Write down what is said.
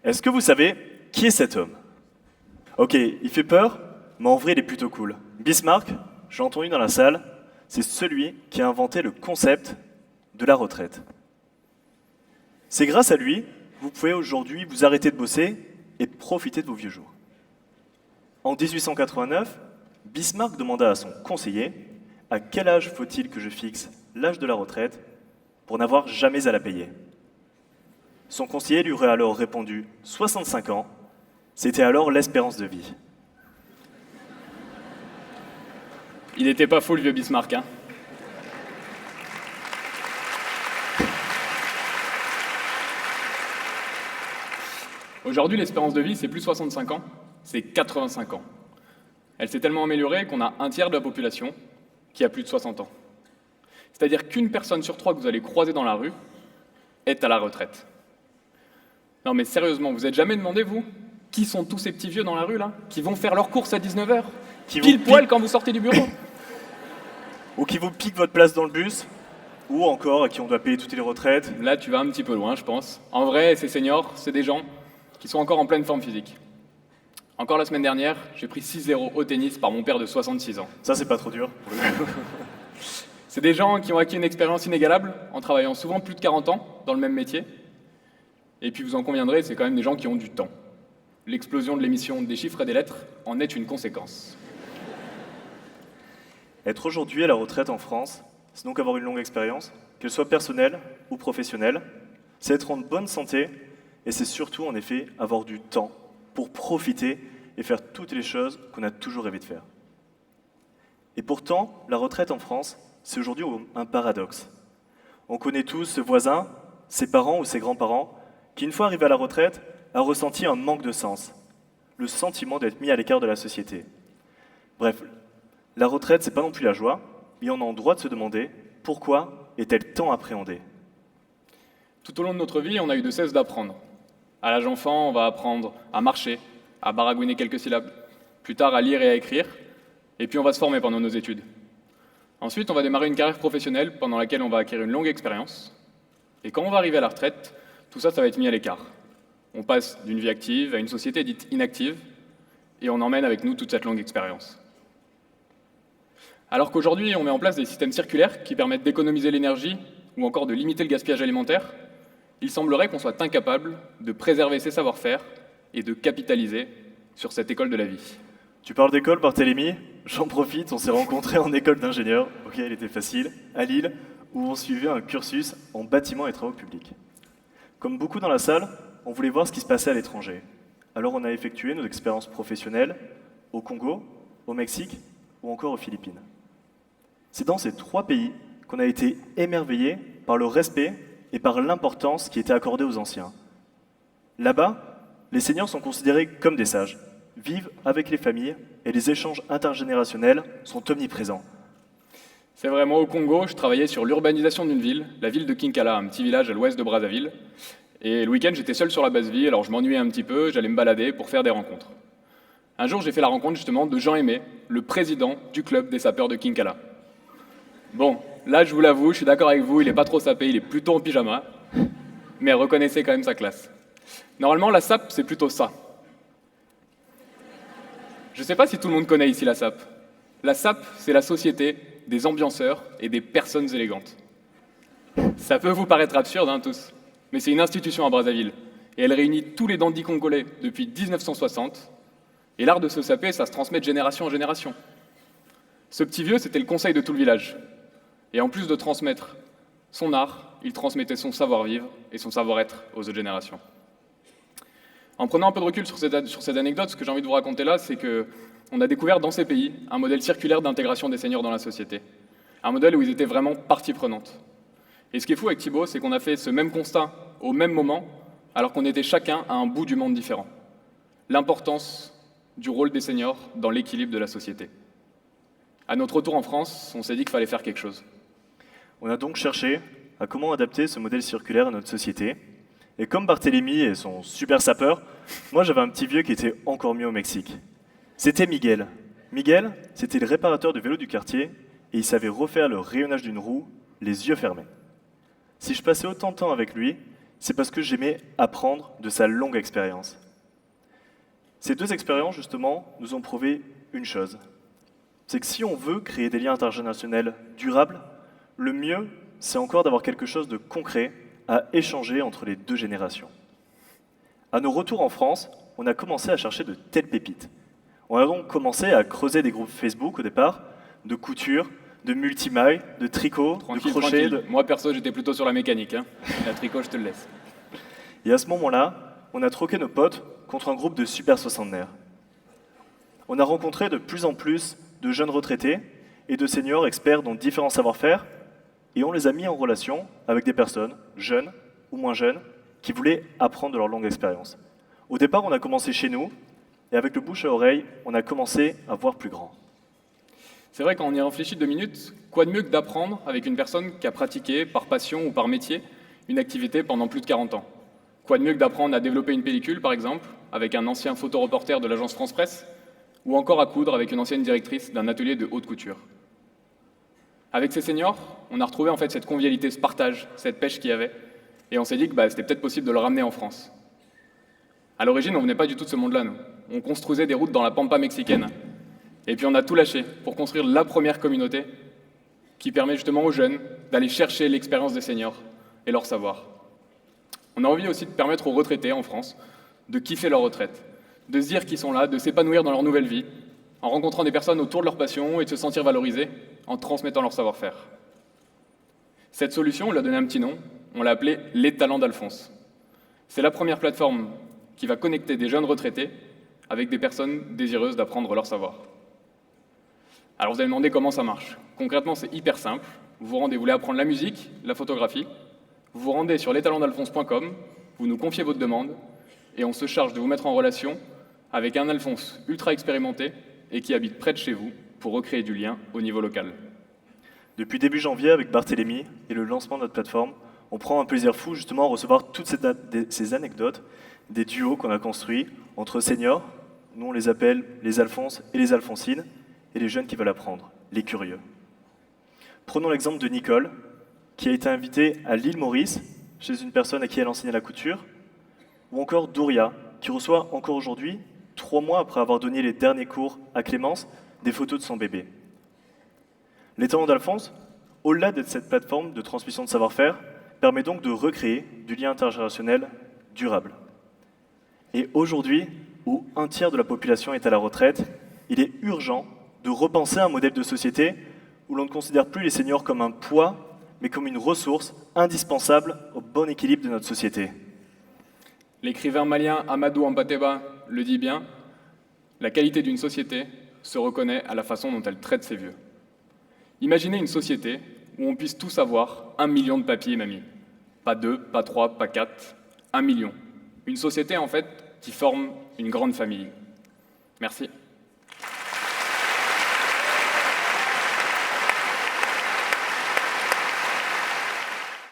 Est-ce que vous savez qui est cet homme? Ok, il fait peur, mais en vrai, il est plutôt cool. Bismarck, j'ai entendu dans la salle, c'est celui qui a inventé le concept de la retraite. C'est grâce à lui, vous pouvez aujourd'hui vous arrêter de bosser et profiter de vos vieux jours. En 1889, Bismarck demanda à son conseiller à quel âge faut-il que je fixe l'âge de la retraite pour n'avoir jamais à la payer. Son conseiller lui aurait alors répondu 65 ans, c'était alors l'espérance de vie. Il n'était pas fou le vieux Bismarck, hein. Aujourd'hui, l'espérance de vie, c'est plus 65 ans, c'est 85 ans. Elle s'est tellement améliorée qu'on a un tiers de la population qui a plus de 60 ans. C'est-à-dire qu'une personne sur trois que vous allez croiser dans la rue est à la retraite. Non mais sérieusement, vous êtes jamais demandé, vous, qui sont tous ces petits vieux dans la rue, là, qui vont faire leurs courses à 19h, pile poil quand vous sortez du bureau? Ou qui vous piquent votre place dans le bus, ou encore à qui on doit payer toutes les retraites. Là, tu vas un petit peu loin, je pense. En vrai, ces seniors, c'est des gens qui sont encore en pleine forme physique. Encore la semaine dernière, j'ai pris 6-0 au tennis par mon père de 66 ans. Ça, c'est pas trop dur. C'est des gens qui ont acquis une expérience inégalable en travaillant souvent plus de 40 ans dans le même métier. Et puis vous en conviendrez, c'est quand même des gens qui ont du temps. L'explosion de l'émission des chiffres et des lettres en est une conséquence. Être aujourd'hui à la retraite en France, c'est donc avoir une longue expérience, qu'elle soit personnelle ou professionnelle. C'est être en bonne santé et c'est surtout, en effet, avoir du temps pour profiter et faire toutes les choses qu'on a toujours rêvé de faire. Et pourtant, la retraite en France, c'est aujourd'hui un paradoxe. On connaît tous ce voisin, ses parents ou ses grands-parents, qui, une fois arrivé à la retraite, a ressenti un manque de sens, le sentiment d'être mis à l'écart de la société. Bref, la retraite, c'est pas non plus la joie, mais on a le droit de se demander pourquoi est-elle tant appréhendée? Tout au long de notre vie, on a eu de cesse d'apprendre. À l'âge enfant, on va apprendre à marcher, à baragouiner quelques syllabes, plus tard à lire et à écrire, et puis on va se former pendant nos études. Ensuite, on va démarrer une carrière professionnelle pendant laquelle on va acquérir une longue expérience, et quand on va arriver à la retraite, tout ça va être mis à l'écart. On passe d'une vie active à une société dite inactive, et on emmène avec nous toute cette longue expérience. Alors qu'aujourd'hui, on met en place des systèmes circulaires qui permettent d'économiser l'énergie ou encore de limiter le gaspillage alimentaire, il semblerait qu'on soit incapable de préserver ses savoir-faire et de capitaliser sur cette école de la vie. Tu parles d'école, Barthélemy? J'en profite, on s'est rencontrés en école d'ingénieur, ok, elle était facile, à Lille, où on suivait un cursus en bâtiment et travaux publics. Comme beaucoup dans la salle, on voulait voir ce qui se passait à l'étranger. Alors on a effectué nos expériences professionnelles au Congo, au Mexique ou encore aux Philippines. C'est dans ces 3 pays qu'on a été émerveillés par le respect et par l'importance qui était accordée aux anciens. Là-bas, les seniors sont considérés comme des sages, vivent avec les familles et les échanges intergénérationnels sont omniprésents. C'est vrai, moi au Congo, je travaillais sur l'urbanisation d'une ville, la ville de Kinkala, un petit village à l'ouest de Brazzaville. Et le week-end, j'étais seul sur la base vie, alors je m'ennuyais un petit peu, j'allais me balader pour faire des rencontres. Un jour, j'ai fait la rencontre justement de Jean Aimé, le président du club des sapeurs de Kinkala. Bon, là, je vous l'avoue, je suis d'accord avec vous, il est pas trop sapé, il est plutôt en pyjama, mais reconnaissez quand même sa classe. Normalement, la SAP, c'est plutôt ça. Je sais pas si tout le monde connaît ici la SAP. La SAP, c'est la société des ambianceurs et des personnes élégantes. Ça peut vous paraître absurde, hein, tous, mais c'est une institution à Brazzaville, et elle réunit tous les dandys congolais depuis 1960, et l'art de se saper, ça se transmet de génération en génération. Ce petit vieux, c'était le conseil de tout le village. Et en plus de transmettre son art, il transmettait son savoir-vivre et son savoir-être aux autres générations. En prenant un peu de recul sur cette anecdote, ce que j'ai envie de vous raconter là, c'est qu'on a découvert dans ces pays un modèle circulaire d'intégration des seniors dans la société. Un modèle où ils étaient vraiment partie prenante. Et ce qui est fou avec Thibaut, c'est qu'on a fait ce même constat au même moment, alors qu'on était chacun à un bout du monde différent. L'importance du rôle des seniors dans l'équilibre de la société. À notre retour en France, on s'est dit qu'il fallait faire quelque chose. On a donc cherché à comment adapter ce modèle circulaire à notre société. Et comme Barthélemy et son super sapeur, moi j'avais un petit vieux qui était encore mieux au Mexique. C'était Miguel. Miguel, c'était le réparateur de vélos du quartier et il savait refaire le rayonnage d'une roue, les yeux fermés. Si je passais autant de temps avec lui, C'est parce que j'aimais apprendre de sa longue expérience. Ces deux expériences, justement, nous ont prouvé une chose. C'est que si on veut créer des liens intergénérationnels durables, le mieux, c'est encore d'avoir quelque chose de concret à échanger entre les deux générations. À nos retours en France, on a commencé à chercher de telles pépites. On a donc commencé à creuser des groupes Facebook au départ, de couture, de multimaille, de tricot, de crochet. Tranquille. Moi, perso, j'étais plutôt sur la mécanique. La tricot, je te le laisse. Et à ce moment-là, on a troqué nos potes contre un groupe de super soixantenaires. On a rencontré de plus en plus de jeunes retraités et de seniors experts dans différents savoir-faire, et on les a mis en relation avec des personnes, jeunes ou moins jeunes, qui voulaient apprendre de leur longue expérience. Au départ, on a commencé chez nous, et avec le bouche à oreille, on a commencé à voir plus grand. C'est vrai, quand on y réfléchit 2 minutes, quoi de mieux que d'apprendre avec une personne qui a pratiqué, par passion ou par métier, une activité pendant plus de 40 ans? Quoi de mieux que d'apprendre à développer une pellicule, par exemple, avec un ancien photoreporter de l'agence France-Presse, ou encore à coudre avec une ancienne directrice d'un atelier de haute couture? Avec ces seniors, on a retrouvé en fait cette convivialité, ce partage, cette pêche qu'il y avait, et on s'est dit que c'était peut-être possible de le ramener en France. À l'origine, on venait pas du tout de ce monde-là, nous. On construisait des routes dans la pampa mexicaine. Et puis on a tout lâché pour construire la première communauté qui permet justement aux jeunes d'aller chercher l'expérience des seniors et leur savoir. On a envie aussi de permettre aux retraités en France de kiffer leur retraite, de se dire qu'ils sont là, de s'épanouir dans leur nouvelle vie, en rencontrant des personnes autour de leur passion et de se sentir valorisés en transmettant leur savoir-faire. Cette solution, on lui a donné un petit nom, on l'a appelée « Les Talents d'Alphonse ». C'est la première plateforme qui va connecter des jeunes retraités avec des personnes désireuses d'apprendre leur savoir. Alors vous allez me demander comment ça marche. Concrètement, c'est hyper simple. Vous voulez apprendre la musique, la photographie, vous vous rendez sur lestalentdalphonse.com, vous nous confiez votre demande, et on se charge de vous mettre en relation avec un Alphonse ultra expérimenté et qui habite près de chez vous pour recréer du lien au niveau local. Depuis début janvier, avec Barthélémy et le lancement de notre plateforme, on prend un plaisir fou justement à recevoir toutes ces anecdotes, des duos qu'on a construits entre seniors, nous on les appelle les Alphonses et les Alphonsines, et les jeunes qui veulent apprendre, les curieux. Prenons l'exemple de Nicole, qui a été invitée à l'île Maurice, chez une personne à qui elle enseignait la couture, ou encore Douria, qui reçoit encore aujourd'hui, 3 mois après avoir donné les derniers cours à Clémence, des photos de son bébé. Les Talents d'Alphonse, au-delà de cette plateforme de transmission de savoir-faire, permet donc de recréer du lien intergénérationnel durable. Et aujourd'hui, où 1/3 de la population est à la retraite, il est urgent de repenser un modèle de société où l'on ne considère plus les seniors comme un poids, mais comme une ressource indispensable au bon équilibre de notre société. L'écrivain malien Amadou Hampâté-Bâ le dit bien, la qualité d'une société se reconnaît à la façon dont elle traite ses vieux. Imaginez une société où on puisse tous avoir 1 million de papiers et mamies. Pas 2, pas 3, pas 4, 1 million. Une société en fait qui forme une grande famille. Merci.